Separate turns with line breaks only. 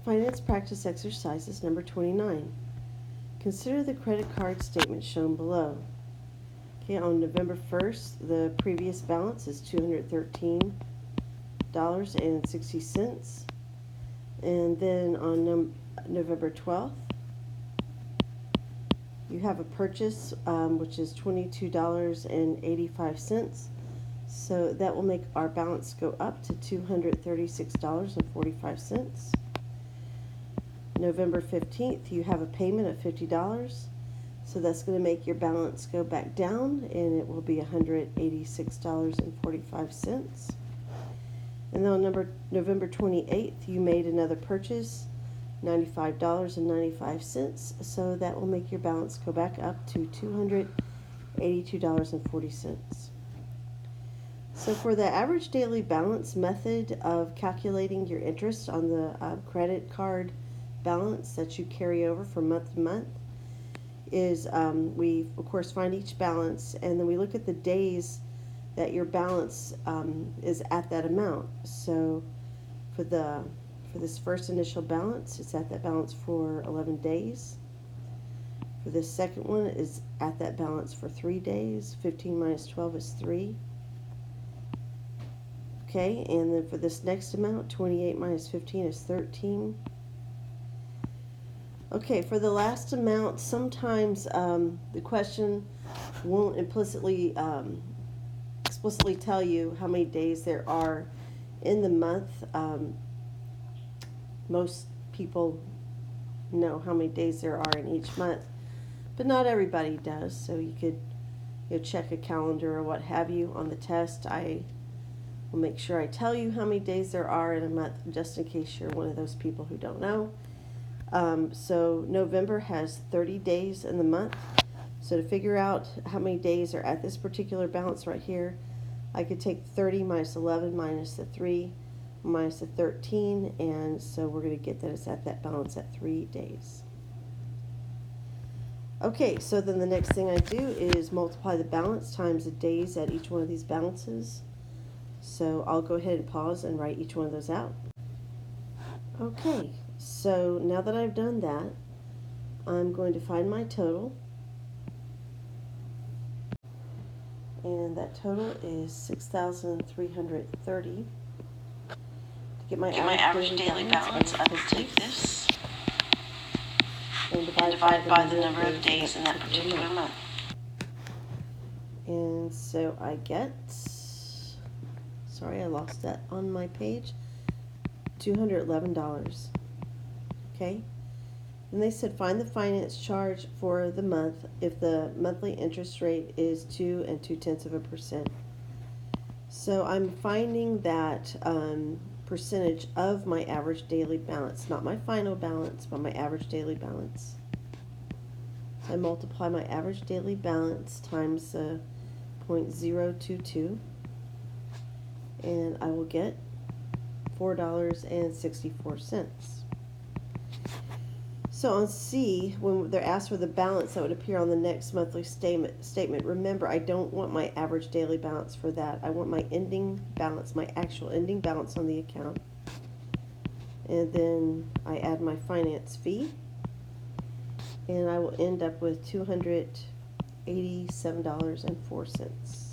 Finance practice exercises number 29. Consider the credit card statement shown below. Okay, on November 1st, the previous balance is $213.60. And then on November 12th, you have a purchase which is $22.85. So that will make our balance go up to $236.45. November 15th, you have a payment of $50. So that's going to make your balance go back down, and it will be $186.45. And then on November 28th, you made another purchase, $95.95. So that will make your balance go back up to $282.40. So for the average daily balance method of calculating your interest on the credit card balance that you carry over from month to month is we of course find each balance, and then we look at the days that your balance is at that amount. So for this first initial balance, it's at that balance for 11 days. For this second one, is at that balance for 3 days. 15 minus 12 is 3. Okay, and then for this next amount, 28 minus 15 is 13. Okay, for the last amount, sometimes the question won't explicitly tell you how many days there are in the month. Most people know how many days there are in each month, but not everybody does. So you could check a calendar or what have you on the test. I will make sure I tell you how many days there are in a month, just in case you're one of those people who don't know. So November has 30 days in the month. So to figure out how many days are at this particular balance right here, I could take 30 minus 11 minus the 3 minus the 13, and so we're going to get that it's at that balance at 3 days. Okay, so then the next thing I do is multiply the balance times the days at each one of these balances. So I'll go ahead and pause and write each one of those out. Okay, so now that I've done that, I'm going to find my total. And that total is 6,330. To get my average daily balance, I will take this and divide by the number of days in that particular month. And so I get, sorry, I lost that on my page, $211. Okay, and they said find the finance charge for the month if the monthly interest rate is 2 2/10%. So I'm finding that percentage of my average daily balance, not my final balance, but my average daily balance. So I multiply my average daily balance times 0.022, and I will get $4.64. So on C, when they're asked for the balance that would appear on the next monthly statement, remember, I don't want my average daily balance for that. I want my ending balance, my actual ending balance on the account. And then I add my finance fee, and I will end up with $287.04.